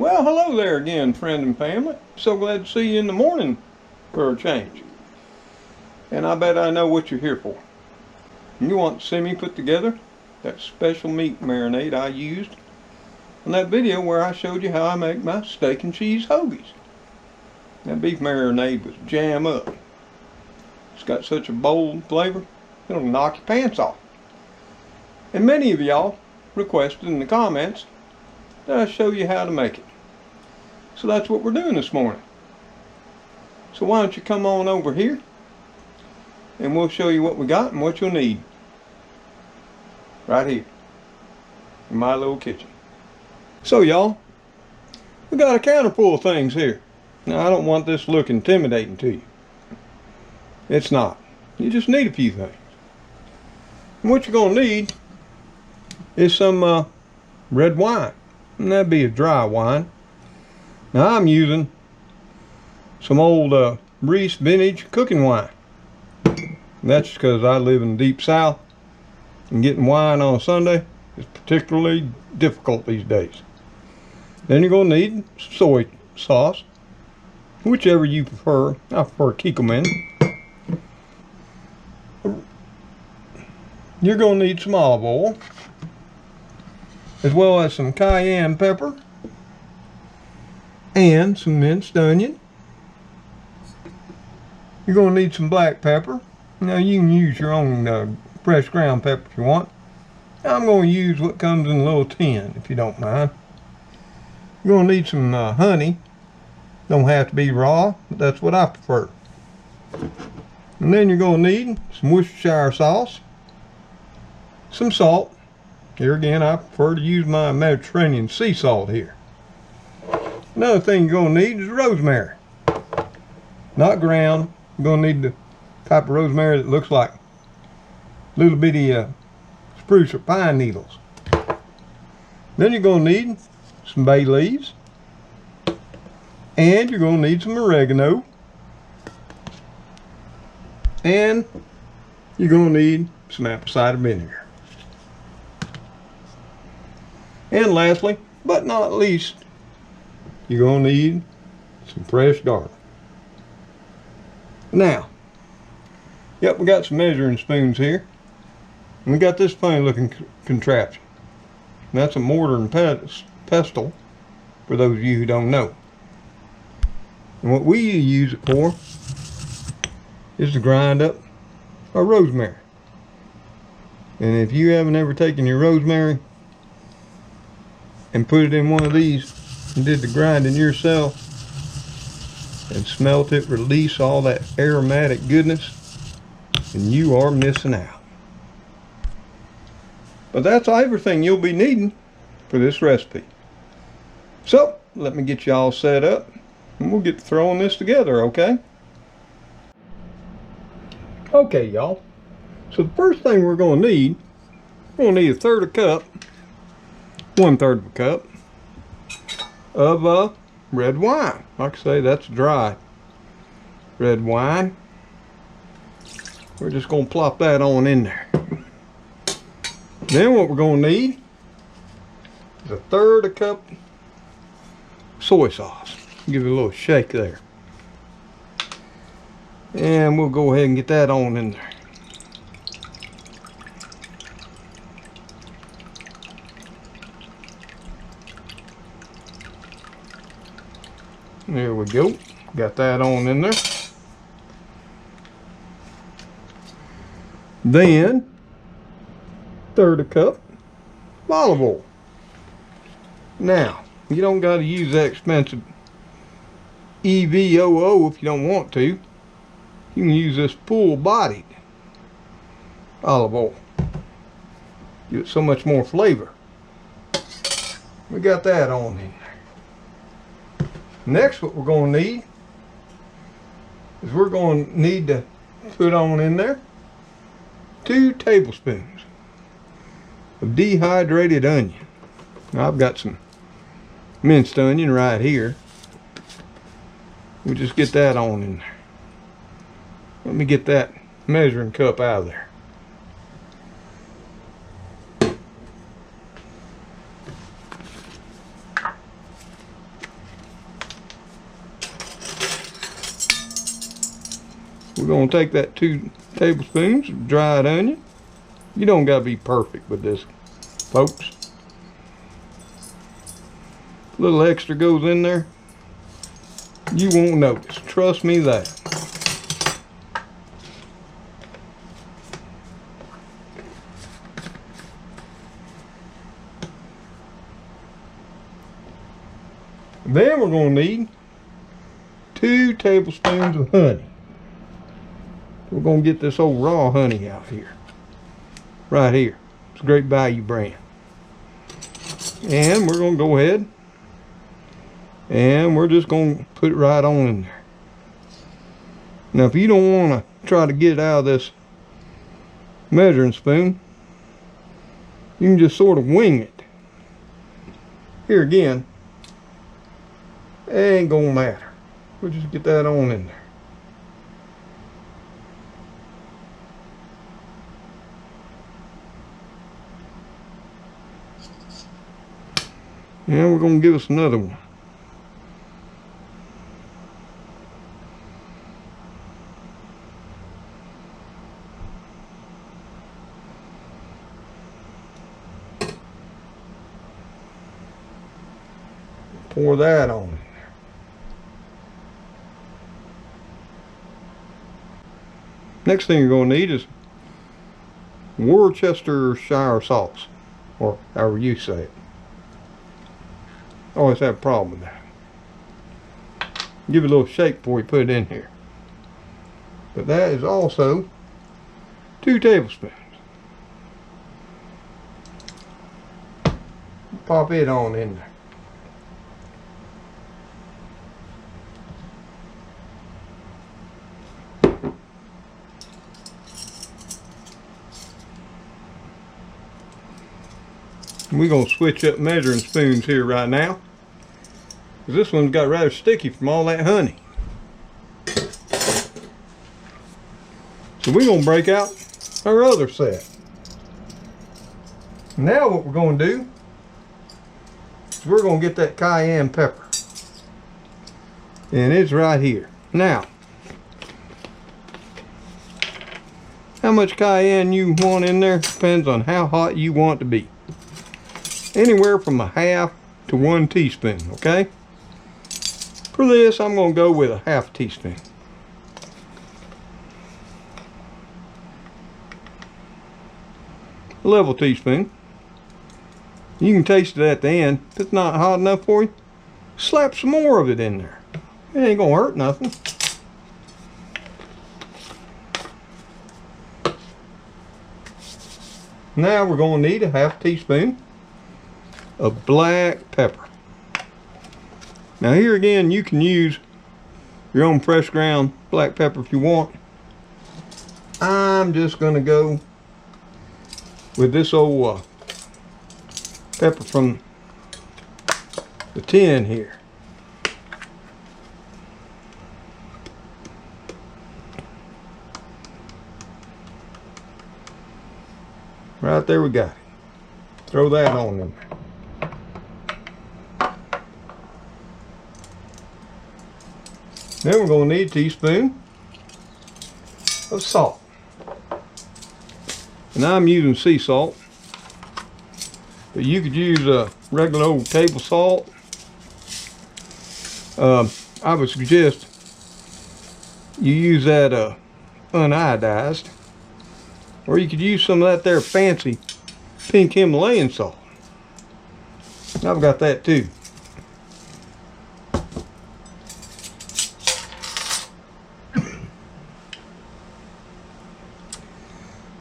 Well, hello there again, friend and family. So glad to see you in the morning for a change. And I bet I know what you're here for. You want to see me put together that special meat marinade I used in that video where I showed you how I make my steak and cheese hoagies. That beef marinade was jam up. It's got such a bold flavor, it'll knock your pants off. And many of y'all requested in the comments that I show you how to make it. So that's what we're doing this morning. So why don't you come on over here and we'll show you what we got and what you'll need. Right here in my little kitchen. So y'all, we got a counter full of things here. Now I don't want this to look intimidating to you. It's not. You just need a few things. And what you're going to need is some red wine. And that'd be a dry wine. Now I'm using some old Reese vintage cooking wine. And that's because I live in the deep south and getting wine on a Sunday is particularly difficult these days. Then you're going to need soy sauce, whichever you prefer. I prefer Kikkoman. You're going to need some olive oil, as well as some cayenne pepper and some minced onion. You're going to need some black pepper. Now you can use your own fresh ground pepper if you want. I'm going to use what comes in a little tin if you don't mind. You're going to need some honey. Don't have to be raw, but that's what I prefer. And then you're going to need some Worcestershire sauce, some salt. Here again, I prefer to use my Mediterranean sea salt here. Another thing you're going to need is rosemary. Not ground. You're going to need the type of rosemary that looks like little bitty spruce or pine needles. Then you're going to need some bay leaves. And you're going to need some oregano. And you're going to need some apple cider vinegar. And lastly, but not least, you're going to need some fresh garlic. Now, yep, we got some measuring spoons here. And we got this funny looking contraption. And that's a mortar and pestle, for those of you who don't know. And what we use it for is to grind up our rosemary. And if you haven't ever taken your rosemary and put it in one of these and did the grinding yourself and smelt it release all that aromatic goodness, then you are missing out. But that's everything you'll be needing for this recipe. So let me get you all set up and we'll get throwing this together, okay? Okay, y'all. So the first thing we're going to need, a 1/3 cup of red wine. Like I say, that's dry red wine. We're just going to plop that on in there. Then what we're going to need is 1/3 cup soy sauce. Give it a little shake there. And we'll go ahead and get that on in there. There we go. Got that on in there. Then 1/3 cup of olive oil. Now, you don't got to use that expensive EVOO if you don't want to. You can use this full-bodied olive oil. Give it so much more flavor. We got that on in there. Next, what we're going to need is we're going to need to put on in there 2 tablespoons of dehydrated onion. Now I've got some minced onion right here. We'll just get that on in there. Let me get that measuring cup out of there. We're going to take that 2 tablespoons of dried onion. You don't got to be perfect with this, folks. A little extra goes in there, you won't notice. Trust me that. Then we're going to need 2 tablespoons of honey. We're going to get this old raw honey out here. Right here. It's a Great Value brand. And we're going to go ahead and we're just going to put it right on in there. Now if you don't want to try to get it out of this measuring spoon, you can just sort of wing it. Here again, it ain't going to matter. We'll just get that on in there. And we're going to give us another one. Pour that on in there. Next thing you're going to need is Worcestershire sauce, or however you say it. I always have a problem with that. Give it a little shake before you put it in here. But that is also 2 tablespoons. Pop it on in there. We're going to switch up measuring spoons here right now, because this one's got rather sticky from all that honey. So we're going to break out our other set. Now what we're going to do is we're going to get that cayenne pepper. And it's right here. Now, how much cayenne you want in there depends on how hot you want it to be. Anywhere from a half to 1 teaspoon, okay? For this, I'm going to go with a half teaspoon. A level teaspoon. You can taste it at the end. If it's not hot enough for you, slap some more of it in there. It ain't going to hurt nothing. Now we're going to need a half teaspoon of black pepper. Now here again, you can use your own fresh ground black pepper if you want. I'm just going to go with this old pepper from the tin here. Right there, we got it. Throw that on in there. Then we're going to need a teaspoon of salt. And I'm using sea salt, but you could use a regular old table salt. I would suggest you use that unionized, or you could use some of that there fancy pink Himalayan salt. I've got that too.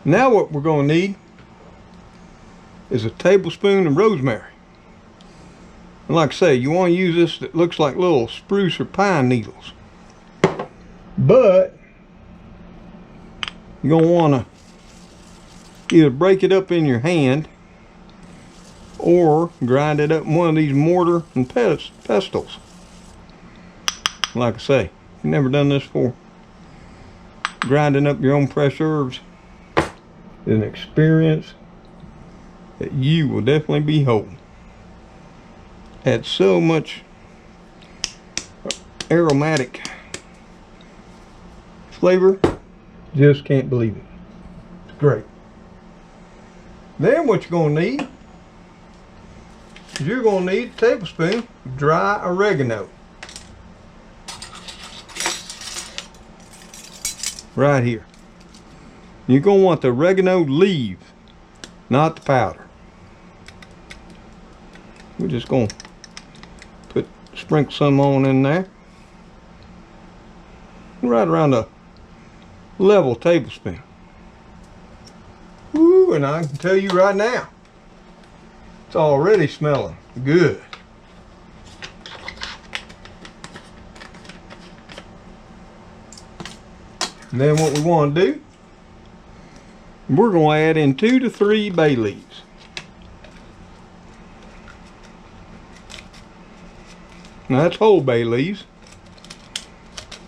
Now what we're going to need is a tablespoon of rosemary. And like I say, you want to use this that looks like little spruce or pine needles. But you're going to want to either break it up in your hand or grind it up in one of these mortar and pestles. Like I say, if you've never done this before, grinding up your own fresh herbs is an experience that you will definitely be holding. Adds so much aromatic flavor, just can't believe it. It's great. Then what you're gonna need is you're gonna need a tablespoon of dry oregano. Right here. You're gonna want the oregano leaf, not the powder. We're just gonna sprinkle some on in there. Right around a level tablespoon. Ooh, and I can tell you right now, it's already smelling good. And then what we want to do, we're going to add in 2 to 3 bay leaves. Now that's whole bay leaves.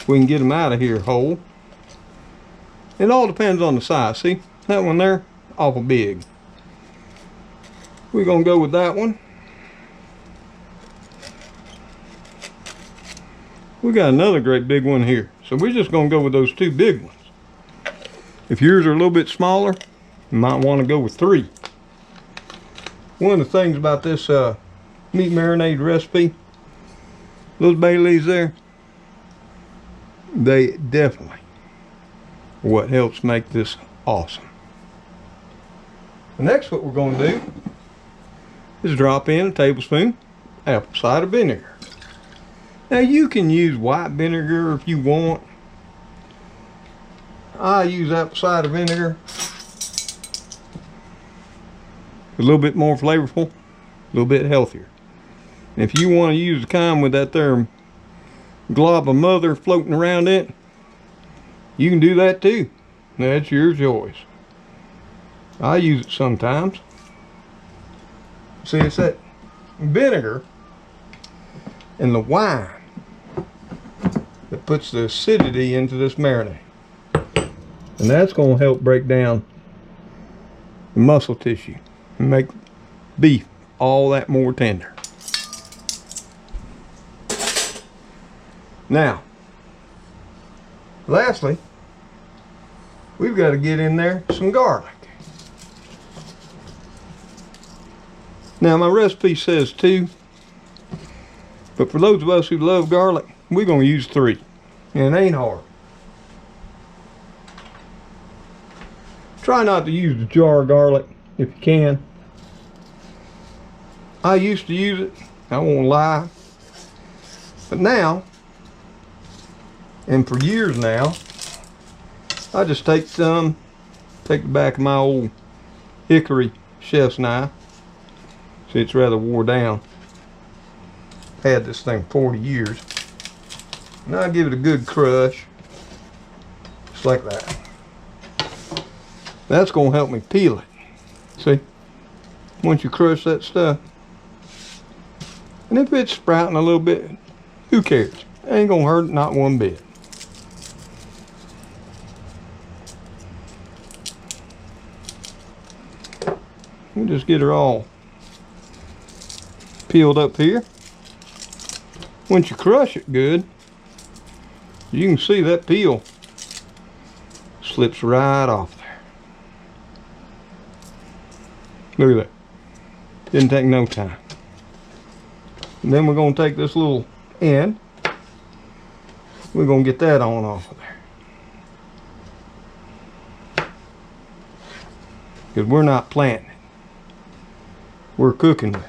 We can get them out of here whole. It all depends on the size. See, that one there, awful big. We're going to go with that one. We got another great big one here. So we're just going to go with those 2 big ones. If yours are a little bit smaller, you might want to go with 3. One of the things about this meat marinade recipe, those bay leaves there, they definitely are what helps make this awesome. The next what we're going to do is drop in a tablespoon apple cider vinegar. Now you can use white vinegar if you want. I use apple cider vinegar. A little bit more flavorful, a little bit healthier. If you want to use the kind with that there glob of mother floating around it, you can do that too. That's your choice. I use it sometimes. See, it's that vinegar and the wine that puts the acidity into this marinade. And that's going to help break down the muscle tissue and make beef all that more tender. Now, lastly, we've got to get in there some garlic. Now my recipe says 2, but for those of us who love garlic, we're going to use 3, and it ain't hard. Try not to use the jar garlic if you can. I used to use it, I won't lie, but now, and for years now, I just take the back of my old hickory chef's knife. See, it's rather wore down. Had this thing 40 years. And I give it a good crush, just like that. That's going to help me peel it. See, once you crush that stuff, and if it's sprouting a little bit, who cares? It ain't going to hurt, not one bit. We'll just get her all peeled up here. Once you crush it good, you can see that peel slips right off there. Look at that. Didn't take no time. And then we're going to take this little end. We're going to get that on off of there. Because we're not planting it. We're cooking with it.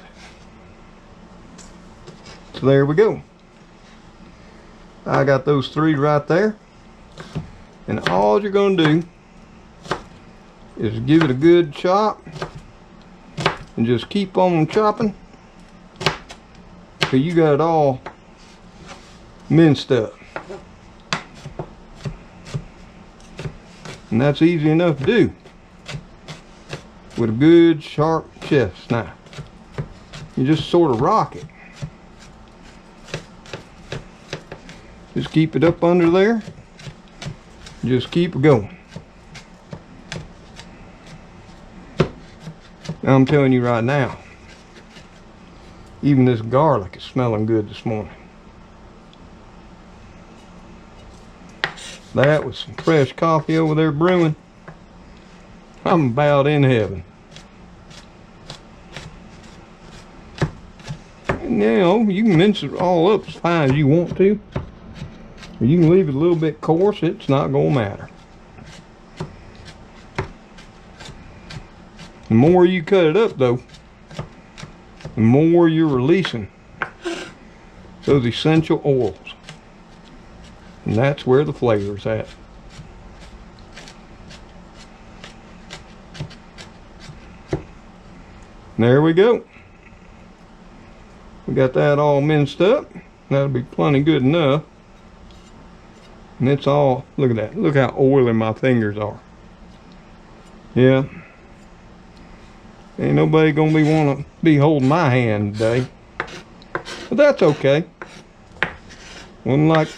So there we go. I got those 3 right there. And all you're going to do is give it a good chop. And just keep on chopping. So you got it all minced up. And that's easy enough to do with a good sharp chef's knife. You just sort of rock it. Just keep it up under there. Just keep it going. Now I'm telling you right now, even this garlic is smelling good this morning. That with some fresh coffee over there brewing, I'm about in heaven. And now you can mince it all up as fine as you want to. Or you can leave it a little bit coarse, it's not going to matter. The more you cut it up though, the more you're releasing those essential oils. And that's where the flavor's at. There we go. We got that all minced up. That'll be plenty good enough. And it's all, look at that. Look how oily my fingers are. Yeah. Ain't nobody gonna want to be holding my hand today. But that's okay. Wasn't like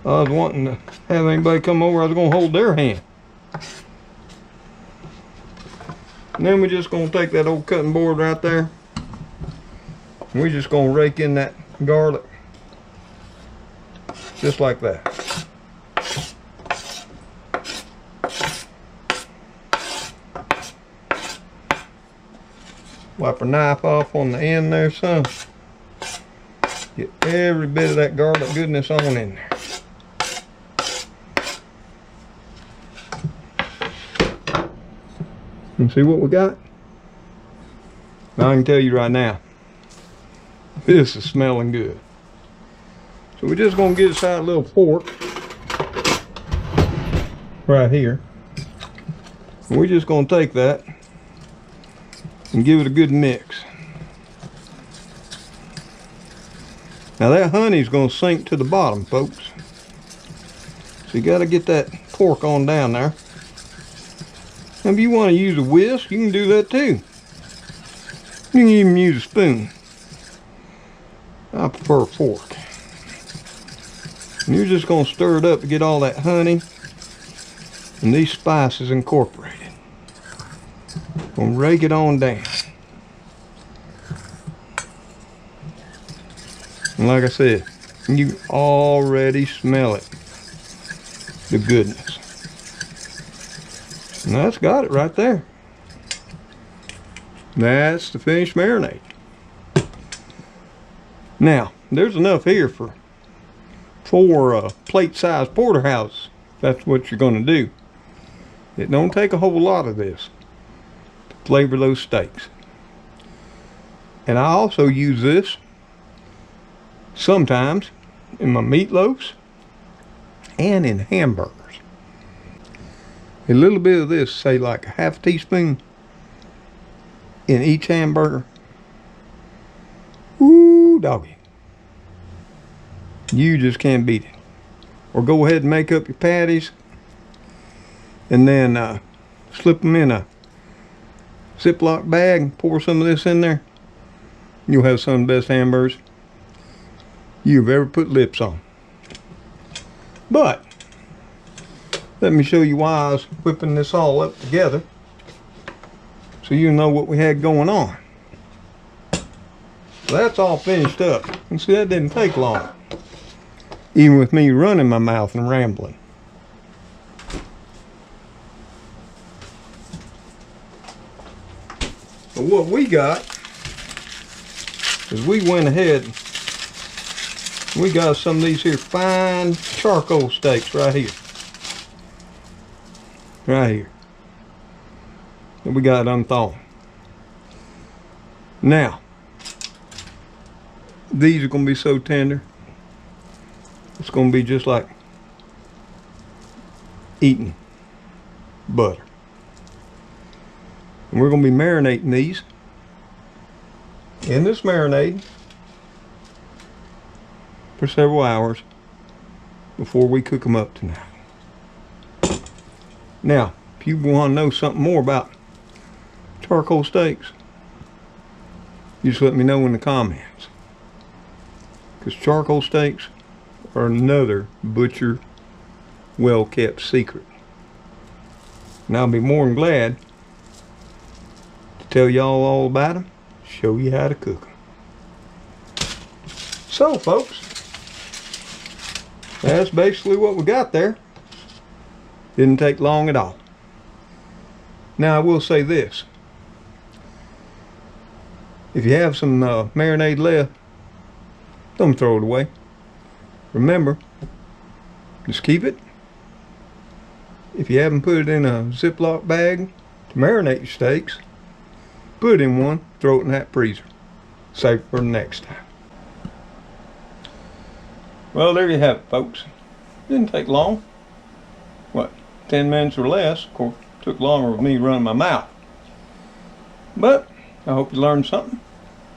I was wanting to have anybody come over, I was gonna hold their hand. And then we're just gonna take that old cutting board right there. And we're just gonna rake in that garlic. Just like that. Wipe a knife off on the end there, son. Get every bit of that garlic goodness on in there. And see what we got? Now I can tell you right now, this is smelling good. So we're just gonna get aside a little fork right here. And we're just gonna take that and give it a good mix. Now that honey's gonna sink to the bottom, folks. So you gotta get that pork on down there. Now if you want to use a whisk, you can do that too. You can even use a spoon. I prefer a fork. And you're just gonna stir it up to get all that honey and these spices incorporated. Gonna rake it on down. And like I said, you already smell it. The goodness. And that's got it right there. That's the finished marinade. Now, there's enough here for 4 plate-sized porterhouses. That's what you're gonna do. It don't take a whole lot of this to flavor those steaks. And I also use this sometimes in my meatloafs and in hamburgers. A little bit of this, say like a half teaspoon in each hamburger. Ooh, doggy. You just can't beat it. Or go ahead and make up your patties and then slip them in a Ziploc bag and pour some of this in there. You'll have some of the best hamburgers you've ever put lips on. But let me show you why I was whipping this all up together so you know what we had going on. So that's all finished up. And see, that didn't take long, even with me running my mouth and rambling. But what we got is we went ahead, we got some of these here fine charcoal steaks right here. Right here. And we got unthawed. Now, these are going to be so tender. It's going to be just like eating butter. And we're going to be marinating these in this marinade for several hours before we cook them up tonight. Now, if you want to know something more about charcoal steaks, you just let me know in the comments. Because charcoal steaks are another butcher well-kept secret. And I'll be more than glad to tell y'all all about them, show you how to cook them. So, folks, That's basically what we got there. Didn't take long at all. Now I will say this. If you have some marinade left, don't throw it away. Remember, just keep it. If you haven't put it in a Ziploc bag to marinate your steaks, put it in one, throw it in that freezer. Save it for the next time. Well, there you have it, folks. Didn't take long. What, 10 minutes or less? Of course, it took longer with me running my mouth. But I hope you learned something.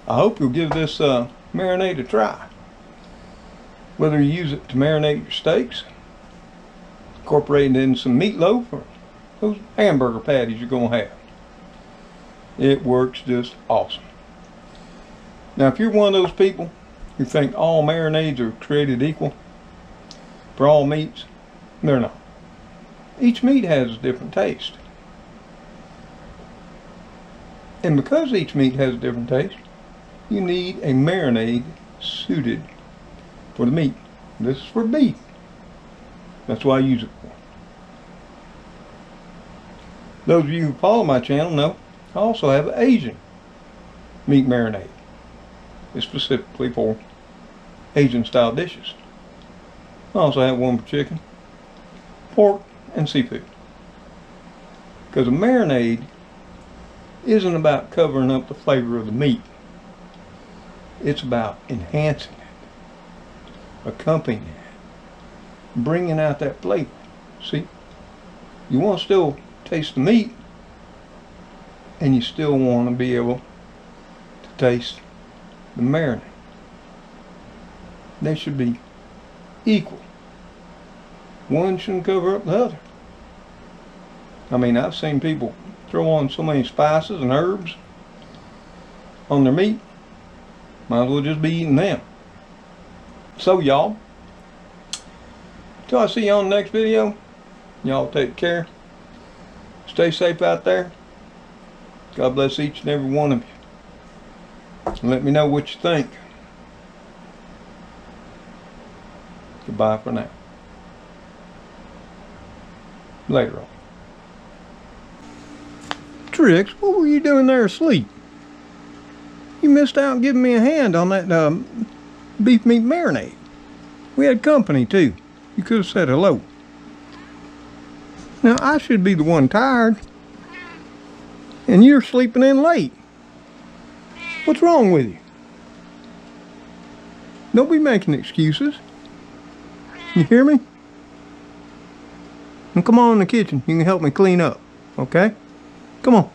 I hope you'll give this marinade a try. Whether you use it to marinate your steaks, incorporate it in some meatloaf, or those hamburger patties you're going to have. It works just awesome. Now, if you're one of those people who think all marinades are created equal for all meats, they're not. Each meat has a different taste. And because each meat has a different taste, you need a marinade suited for the meat. This is for beef. That's why I use it for. Those of you who follow my channel know I also have an Asian meat marinade. It's specifically for Asian style dishes. I also have one for chicken, pork, and seafood. Because a marinade isn't about covering up the flavor of the meat. It's about enhancing it, accompanying it, bringing out that flavor. See, you want to still taste the meat, and you still want to be able to taste the marinade. They should be equal. One shouldn't cover up the other. I mean, I've seen people throw on so many spices and herbs on their meat, might as well just be eating them. So y'all, till I see you on the next video, y'all take care. Stay safe out there. God bless each and every one of you. And let me know what you think. Goodbye for now. Later on. Trix, what were you doing there asleep? You missed out on giving me a hand on that beef meat marinade. We had company too. You could have said hello. Now I should be the one tired, and you're sleeping in late. What's wrong with you? Don't be making excuses. You hear me? And come on in the kitchen. You can help me clean up, okay? Come on.